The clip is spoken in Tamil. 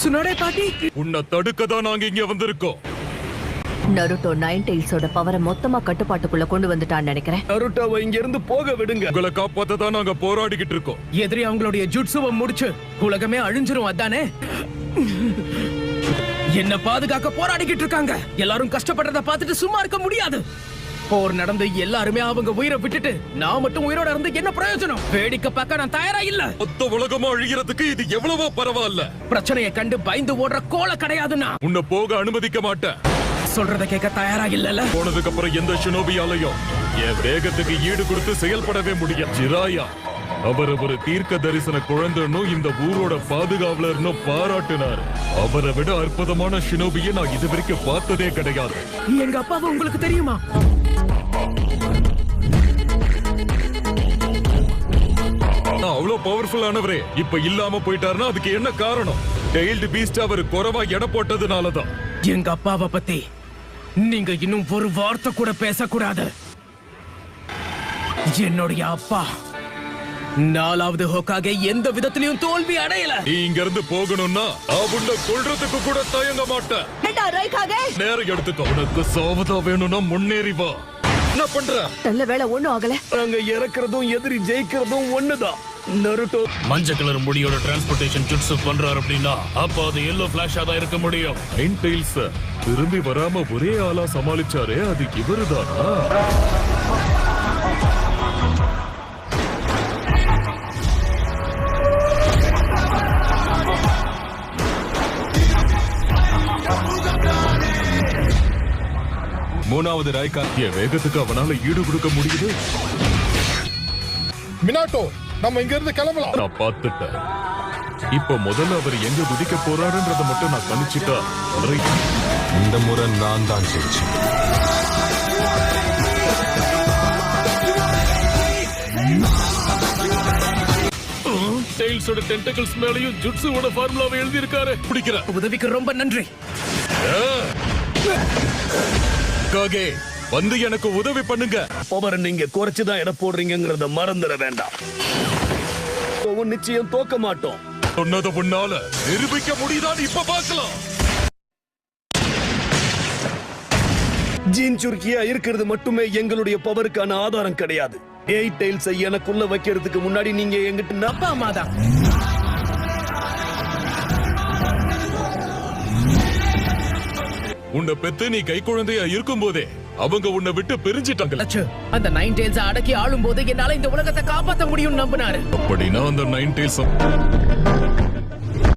சுனோடே பாட்டி, உன்னை தடுக்க தான் நாங்க இங்க வந்திருக்கோம். நருட்டோ நைன் டெயில்ஸோட பவரை மொத்தமா கட்டுப்பாட்டுக்குள்ள கொண்டு வந்துட்டான்னு நினைக்கிறேன். நருட்டோவை இங்க இருந்து போக விடுங்க. உங்களை காப்பாத்த தான் நாங்க போராடிக்கிட்டு இருக்கோம். எதிரி அவங்களுடைய ஜுட்சுவை முடிச்சு உலகமே அழிஞ்சிரும், அதானே? என்ன பாதுகாக்க போராடிக்கிட்டு இருக்காங்க. எல்லாரும் கஷ்டப்படுறத பார்த்துட்டு சும்மா இருக்க முடியாது. போர் நடந்து எல்லாருமே அவங்க உயிரை விட்டுட்டு நான் மட்டும் உயிரோட இருந்து என்ன பிரயோஜனம்? வேடிக்கை பார்க்க நான் தயாரா இல்ல. மொத்த உலகமா அழிகிறதுக்கு இது எவ்வளவோ பரவாயில்ல. பிரச்சனையை கண்டு பயந்து ஓடுற கோல கிடையாதுன்னா உன்னை போக அனுமதிக்க மாட்டேன். சொல்றத கேட்க தயாரா இல்லல. போனதுக்கு அப்புறம் எந்த ஷினோபியாலையும் என் வேகத்துக்கு ஈடு கொடுத்து செயல்படவே முடியும். ஜிராயா அவர் ஒரு தீர்க்க தரிசன குழந்தைன்னு இந்த ஊரோட பாதுகாவலர்னு பாராட்டினார். அவரை விட அற்புதமான ஷினோபியை நான் இது வரைக்கும் பார்த்ததே கிடையாது. எங்க அப்பாவை உங்களுக்கு தெரியுமா? அவ்வளவு பவர்ஃபுல்லானவரே இப்ப இல்லாம போயிட்டாருன்னா அதுக்கு என்ன காரணம்? டெய்ல்டு பீஸ்ட் அவர் குறைவா எடை போட்டதுனாலதான். எங்க அப்பாவை பத்தி நீங்க இன்னும் ஒரு வார்த்தை கூட பேசக்கூடாது. என்னுடைய அப்பா 4வது ஹோக்காகே எந்த விதத்திலையும் தோல்வி அடையல. நீ இங்க இருந்து போகணும்னா அவனை கொல்றதுக்கு கூட தயங்க மாட்டேன். நேரம் எடுத்துக்கோ. உனக்கு சாவதா வேணும்னா முன்னேறி வா. என்ன பண்ற? நல்ல வேலை ஒண்ணும் ஆகல. அங்க இறக்குறதும் எதிரி ஜெயிக்கிறதும் ஒண்ணுதான். நருட்டோ மஞ்சள் கலர் முடியோட டிரான்ஸ்போர்டேஷன் ஜுட்சு பண்றாரு அப்படின்னா அப்ப அது எல்லோ ஃபிளாஷா தான் இருக்க முடியும். நைன் டெயில்ஸ் திரும்பி வராம ஒரே ஆளா சமாளிச்சாரே, அது இவருதானா? மூணாவது ராய்கா என் வேகத்துக்கு அவனால ஈடு கொடுக்க முடியுது. மினாட்டோ, நம்ம இங்க இருந்து கிளம்பலாம். நான் பார்த்துட்டேன். இப்ப முதல்ல அவர் எங்க குதிக்க போறாருன்றத மட்டும் நான் கணிச்சிட்டா இந்த முறை நான் தான் ஜெயிச்சேன். டெயில்ஸோட டென்டக்கிள்ஸ் மேலயும் ஜுட்சுவோட ஃபார்முலாவை எழுதி இருக்காரு. பிடிக்கிற உதவிக்கு ரொம்ப நன்றி. காகே வந்து எனக்கு உதவி பண்ணுங்க. பவர் நீங்க குறைச்சுதான் எடை போடுறீங்கிறத மறந்துட வேண்டாம். நிச்சயம் தோக்க மாட்டோம். சொன்னதை முன்னால நிரூபிக்க முடியுதான்னு இப்ப பார்க்கலாம். ஜீன் சுருக்கியா இருக்கிறது மட்டுமே எங்களுடைய பவருக்கான ஆதாரம் கிடையாது. 8 டெயில்ஸை எனக்குள்ள வைக்கிறதுக்கு முன்னாடி நீங்க எங்கிட்ட அப்பா அம்மா தான். உன்னை பெத்து நீ கை குழந்தையா இருக்கும் போதே அவங்க உன்னை விட்டு பிரிஞ்சிட்டாங்க. அந்த 9 டெயில்ஸ் அடக்கி ஆளும் போது என்னால இந்த உலகத்தை காப்பாற்ற முடியும் நம்பினாரு. அப்படின்னா அந்த 9 டெயில்ஸ்